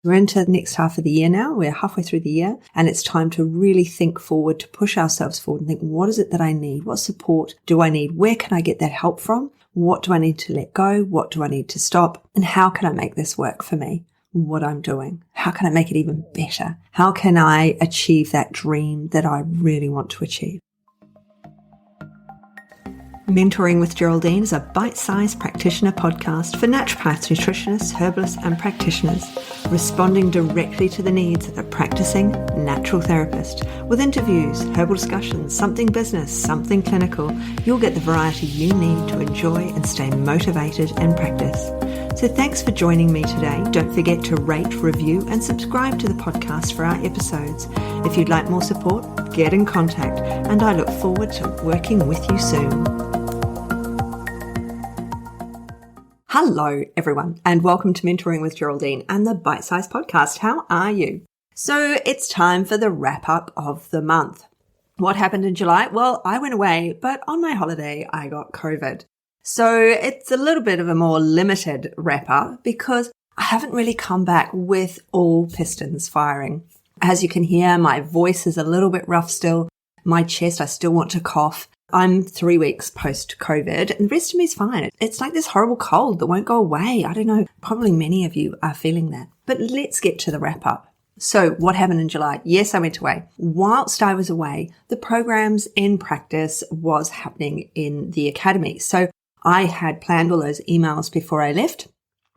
We're into the next half of the year now. We're halfway through the year, and it's time to really think forward, to push ourselves forward and think, what is it that I need? What support do I need? Where can I get that help from? What do I need to let go? What do I need to stop? And how can I make this work for me? What I'm doing? How can I make it even better? How can I achieve that dream that I really want to achieve? Mentoring with Geraldine is a bite-sized practitioner podcast for naturopaths, nutritionists, herbalists and practitioners, responding directly to the needs of the practising natural therapist. With interviews, herbal discussions, something business, something clinical, you'll get the variety you need to enjoy and stay motivated and practice. So thanks for joining me today. Don't forget to rate, review and subscribe to the podcast for our episodes. If you'd like more support, get in contact, and I look forward to working with you soon. Hello, everyone, and welcome to Mentoring with Geraldine and the Bite Size Podcast. How are you? So it's time for the wrap up of the month. What happened in July? Well, I went away, but on my holiday, I got COVID. So it's a little bit of a more limited wrap up because I haven't really come back with all pistons firing. As you can hear, my voice is a little bit rough still. My chest, I still want to cough. I'm 3 weeks post-COVID and the rest of me is fine. It's like this horrible cold that won't go away. I don't know. Probably many of you are feeling that. But let's get to the wrap up. So what happened in July? Yes, I went away. Whilst I was away, the programs in practice was happening in the academy. So I had planned all those emails before I left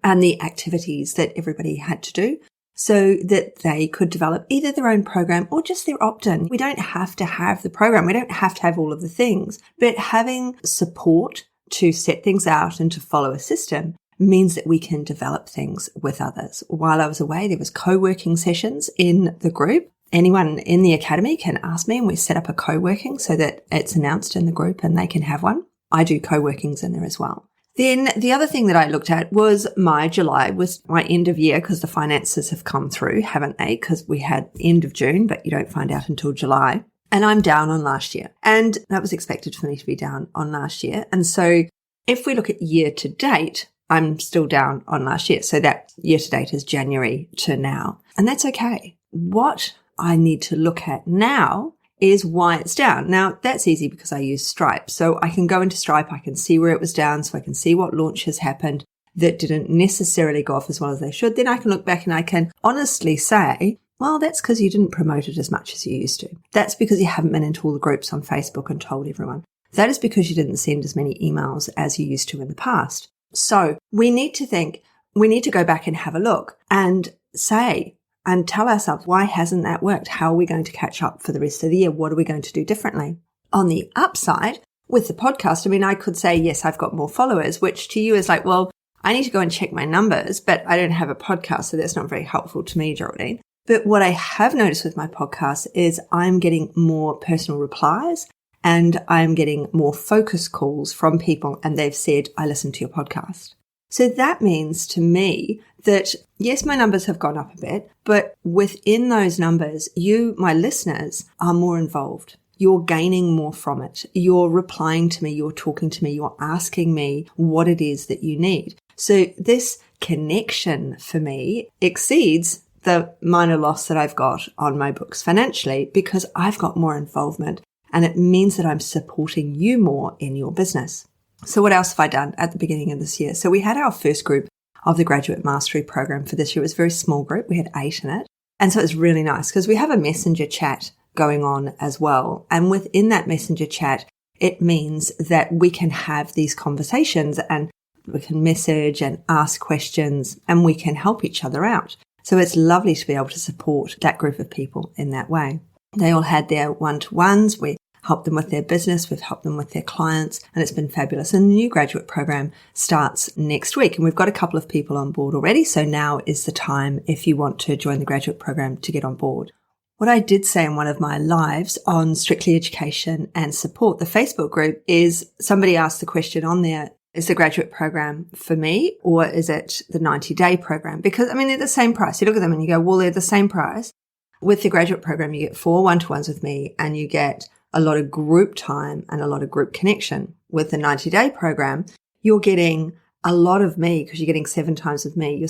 and the activities that everybody had to do, so that they could develop either their own program or just their opt-in. We don't have to have the program. We don't have to have all of the things, but having support to set things out and to follow a system means that we can develop things with others. While I was away, there was co-working sessions in the group. Anyone in the academy can ask me and we set up a co-working so that it's announced in the group and they can have one. I do co-workings in there as well. Then the other thing that I looked at was my July was my end of year because the finances have come through, haven't they? Because we had end of June, but you don't find out until July. And I'm down on last year. And that was expected for me to be down on last year. And so if we look at year to date, I'm still down on last year. So that year to date is January to now. And that's okay. What I need to look at now is why it's down. Now, that's easy because I use Stripe. So I can go into Stripe, I can see where it was down, so I can see what launches happened that didn't necessarily go off as well as they should. Then I can look back and I can honestly say, well, that's because you didn't promote it as much as you used to. That's because you haven't been into all the groups on Facebook and told everyone. That is because you didn't send as many emails as you used to in the past. So we need to go back and have a look and say, and tell ourselves, why hasn't that worked? How are we going to catch up for the rest of the year? What are we going to do differently? On the upside, with the podcast, I mean, I could say, yes, I've got more followers, which to you is like, well, I need to go and check my numbers, but I don't have a podcast, so that's not very helpful to me, Geraldine. But what I have noticed with my podcast is I'm getting more personal replies and I'm getting more focus calls from people, and they've said, I listened to your podcast. So that means to me that, yes, my numbers have gone up a bit, but within those numbers, you, my listeners, are more involved. You're gaining more from it. You're replying to me. You're talking to me. You're asking me what it is that you need. So this connection for me exceeds the minor loss that I've got on my books financially because I've got more involvement, and it means that I'm supporting you more in your business. So what else have I done at the beginning of this year? So we had our first group of the Graduate Mastery Program for this year. It was a very small group. We had 8 in it. And so it's really nice because we have a messenger chat going on as well. And within that messenger chat, it means that we can have these conversations and we can message and ask questions and we can help each other out. So it's lovely to be able to support that group of people in that way. They all had their one-to-ones. We helped them with their business, we've helped them with their clients, and it's been fabulous. And the new graduate program starts next week, and we've got a couple of people on board already. So now is the time if you want to join the graduate program to get on board. What I did say in one of my lives on Strictly Education and Support, the Facebook group, is somebody asked the question on there, is the graduate program for me or is it the 90-day program? Because, I mean, they're the same price. You look at them and you go, well, they're the same price. With the graduate program, you get 4 one-to-ones with me and you get a lot of group time and a lot of group connection. With the 90-day program, you're getting a lot of me, because you're getting 7 times of me,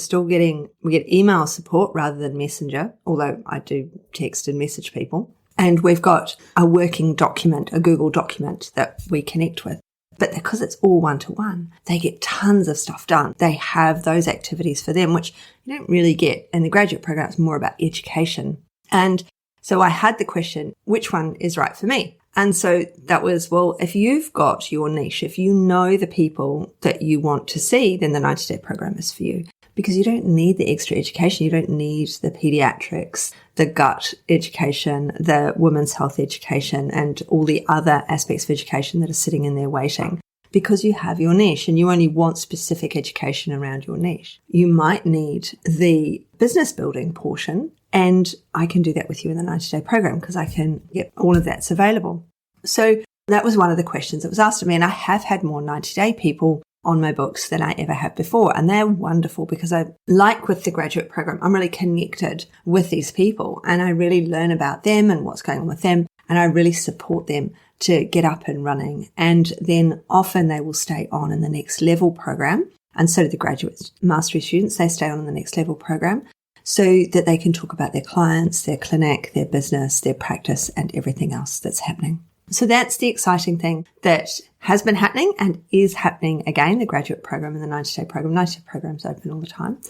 we get email support rather than messenger, although I do text and message people. And we've got a working document, a Google document that we connect with. But because it's all one-to-one, they get tons of stuff done. They have those activities for them, which you don't really get in the graduate program. It's more about education. And so I had the question, which one is right for me? And so that was, well, if you've got your niche, if you know the people that you want to see, then the 90-day program is for you, because you don't need the extra education. You don't need the pediatrics, the gut education, the women's health education, and all the other aspects of education that are sitting in there waiting, because you have your niche and you only want specific education around your niche. You might need the business building portion, and I can do that with you in the 90-day program because I can get all of that's available. So that was one of the questions that was asked of me. And I have had more 90-day people on my books than I ever have before. And they're wonderful because like with the graduate program, I'm really connected with these people and I really learn about them and what's going on with them. And I really support them to get up and running. And then often they will stay on in the next level program. And so do the graduate mastery students. They stay on in the next level program, so that they can talk about their clients, their clinic, their business, their practice, and everything else that's happening. So that's the exciting thing that has been happening and is happening again, the graduate program and the 90-day program. 90-day program's open all the time.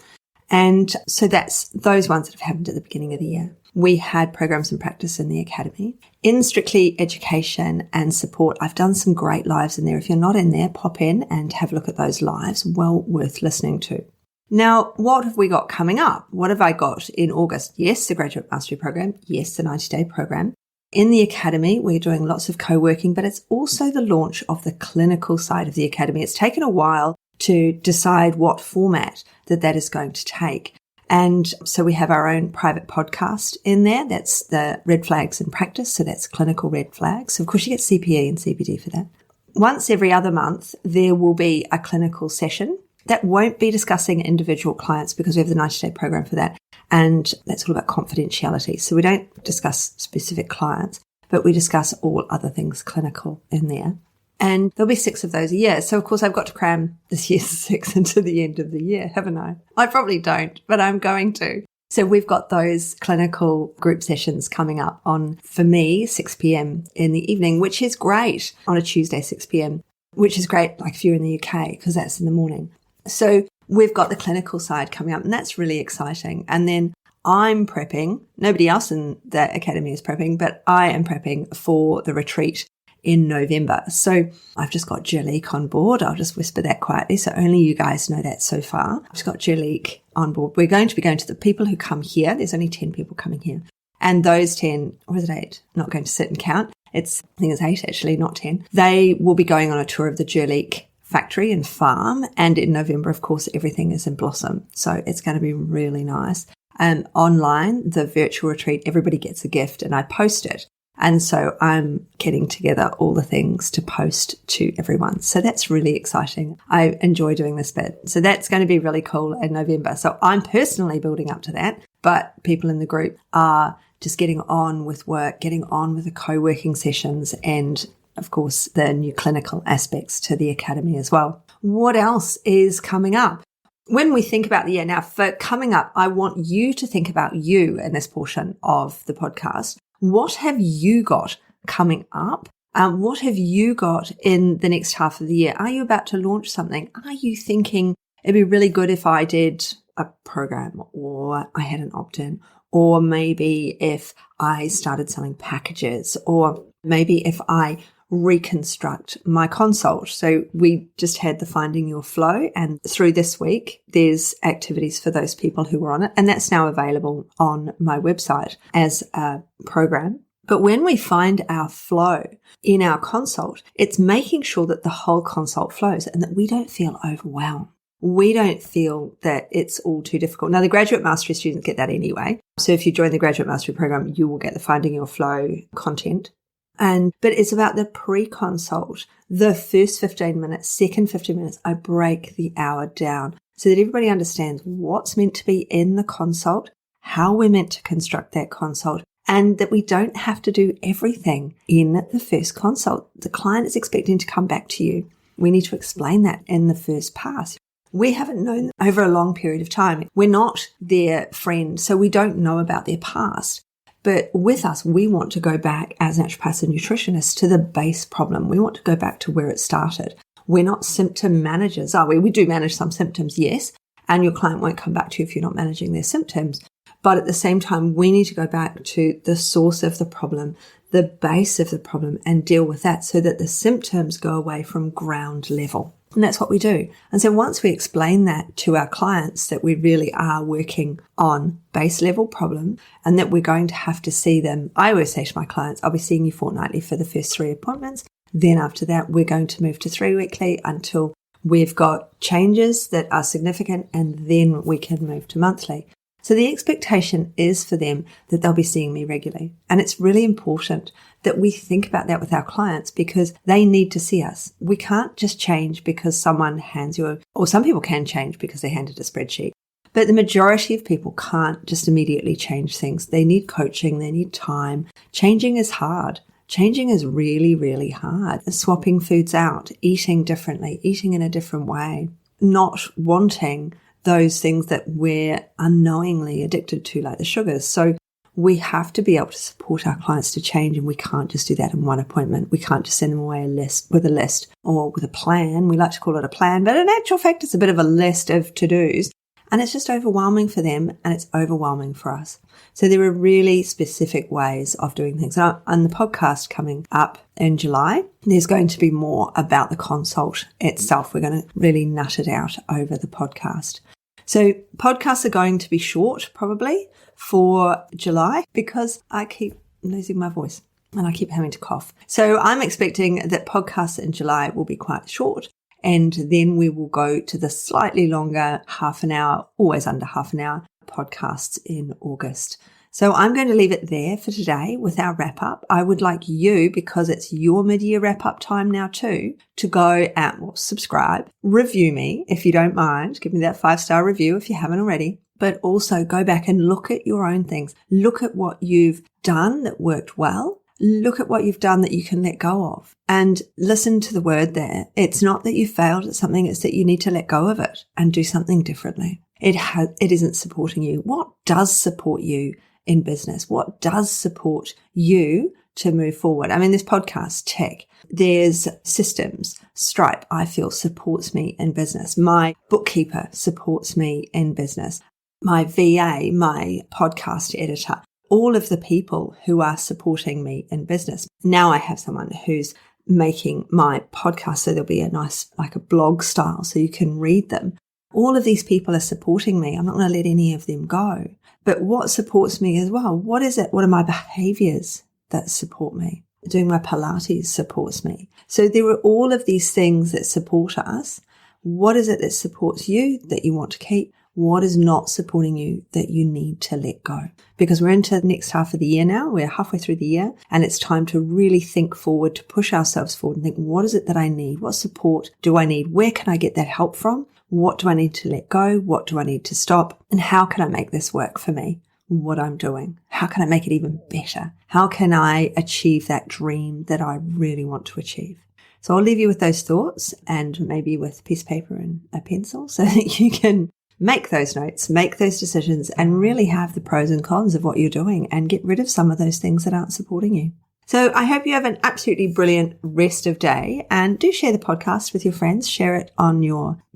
And so that's those ones that have happened at the beginning of the year. We had programs and practice in the academy. In strictly education and support, I've done some great lives in there. If you're not in there, pop in and have a look at those lives. Well worth listening to. Now, what have we got coming up? What have I got in August? Yes, the Graduate Mastery Program. Yes, the 90-day program. In the Academy, we're doing lots of co-working, but it's also the launch of the clinical side of the Academy. It's taken a while to decide what format that is going to take. And so we have our own private podcast in there. That's the Red Flags in Practice. So that's clinical red flags. Of course, you get CPE and CPD for that. Once every other month, there will be a clinical session. That won't be discussing individual clients because we have the 90-day program for that. And that's all about confidentiality. So we don't discuss specific clients, but we discuss all other things clinical in there. And there'll be 6 of those a year. So, of course, I've got to cram this year's 6 into the end of the year, haven't I? I probably don't, but I'm going to. So we've got those clinical group sessions coming up on, for me, 6 p.m. in the evening, which is great, on a Tuesday, 6 p.m., which is great, like if you're in the UK, because that's in the morning. So we've got the clinical side coming up, and that's really exciting. And then I'm prepping, nobody else in the academy is prepping, but I am prepping for the retreat in November. So I've just got Geraldine on board. I'll just whisper that quietly, so only you guys know that so far. I've just got Geraldine on board. We're going to be going to the people who come here. There's only 10 people coming here. And those 10, or is it 8? I'm not going to sit and count. I think it's 8 actually, not 10. They will be going on a tour of the Geraldine factory and farm. And in November, of course, everything is in blossom. So it's going to be really nice. And online, the virtual retreat, everybody gets a gift and I post it. And so I'm getting together all the things to post to everyone. So that's really exciting. I enjoy doing this bit. So that's going to be really cool in November. So I'm personally building up to that, but people in the group are just getting on with work, getting on with the co-working sessions and of course, the new clinical aspects to the academy as well. What else is coming up? When we think about the year now, for coming up, I want you to think about you in this portion of the podcast. What have you got coming up? What have you got in the next half of the year? Are you about to launch something? Are you thinking it'd be really good if I did a program or I had an opt-in, or maybe if I started selling packages, or maybe if I reconstruct my consult. So we just had the Finding Your Flow, and through this week, there's activities for those people who were on it. And that's now available on my website as a program. But when we find our flow in our consult, it's making sure that the whole consult flows and that we don't feel overwhelmed. We don't feel that it's all too difficult. Now, the Graduate Mastery students get that anyway. So if you join the Graduate Mastery program, you will get the Finding Your Flow content. But it's about the pre-consult, the first 15 minutes, second 15 minutes, I break the hour down so that everybody understands what's meant to be in the consult, how we're meant to construct that consult, and that we don't have to do everything in the first consult. The client is expecting to come back to you. We need to explain that in the first pass. We haven't known them over a long period of time. We're not their friend, so we don't know about their past. But with us, we want to go back as naturopaths and nutritionists to the base problem. We want to go back to where it started. We're not symptom managers, are we? We do manage some symptoms, yes, and your client won't come back to you if you're not managing their symptoms. But at the same time, we need to go back to the source of the problem, the base of the problem, and deal with that so that the symptoms go away from ground level. And that's what we do. And so once we explain that to our clients, that we really are working on base level problem and that we're going to have to see them, I always say to my clients, I'll be seeing you fortnightly for the first 3 appointments. Then after that, we're going to move to 3 weekly until we've got changes that are significant, and then we can move to monthly. So the expectation is for them that they'll be seeing me regularly. And it's really important that we think about that with our clients because they need to see us. We can't just change because someone hands you or some people can change because they're handed a spreadsheet. But the majority of people can't just immediately change things. They need coaching, they need time. Changing is hard. Changing is really, really hard. Swapping foods out, eating differently, eating in a different way, not wanting those things that we're unknowingly addicted to, like the sugars. So we have to be able to support our clients to change, and we can't just do that in one appointment. We can't just send them away with a list or with a plan. We like to call it a plan, but in actual fact, it's a bit of a list of to-dos, and it's just overwhelming for them, and it's overwhelming for us. So there are really specific ways of doing things. Now, on the podcast coming up in July, there's going to be more about the consult itself. We're going to really nut it out over the podcast. So podcasts are going to be short probably for July because I keep losing my voice and I keep having to cough. So I'm expecting that podcasts in July will be quite short, and then we will go to the slightly longer half an hour, always under half an hour podcasts in August. So I'm going to leave it there for today with our wrap up. I would like you, because it's your mid-year wrap up time now too, to go out, subscribe, review me if you don't mind. Give me that 5-star review if you haven't already, but also go back and look at your own things. Look at what you've done that worked well. Look at what you've done that you can let go of, and listen to the word there. It's not that you failed at something. It's that you need to let go of it and do something differently. It isn't supporting you. What does support you in business? What does support you to move forward? I mean, this podcast, tech, there's systems. Stripe, I feel, supports me in business. My bookkeeper supports me in business. My VA, my podcast editor, all of the people who are supporting me in business. Now I have someone who's making my podcast, so there'll be a nice, like a blog style, so you can read them. All of these people are supporting me. I'm not going to let any of them go. But what supports me as well? What is it? What are my behaviors that support me? Doing my Pilates supports me. So there are all of these things that support us. What is it that supports you that you want to keep? What is not supporting you that you need to let go? Because we're into the next half of the year now. We're halfway through the year, and it's time to really think forward, to push ourselves forward and think, what is it that I need? What support do I need? Where can I get that help from? What do I need to let go? What do I need to stop? And how can I make this work for me? What I'm doing? How can I make it even better? How can I achieve that dream that I really want to achieve? So I'll leave you with those thoughts, and maybe with a piece of paper and a pencil so that you can make those notes, make those decisions, and really have the pros and cons of what you're doing and get rid of some of those things that aren't supporting you. So I hope you have an absolutely brilliant rest of day, and do share the podcast with your friends. Share it on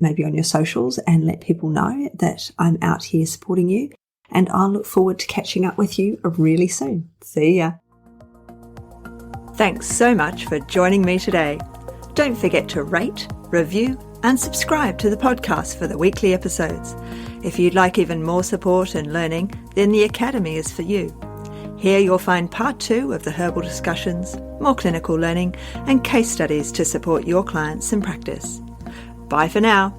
maybe on your socials, and let people know that I'm out here supporting you. And I'll look forward to catching up with you really soon. See ya. Thanks so much for joining me today. Don't forget to rate, review, and subscribe to the podcast for the weekly episodes. If you'd like even more support and learning, then the Academy is for you. Here you'll find part 2 of the herbal discussions, more clinical learning, and case studies to support your clients in practice. Bye for now.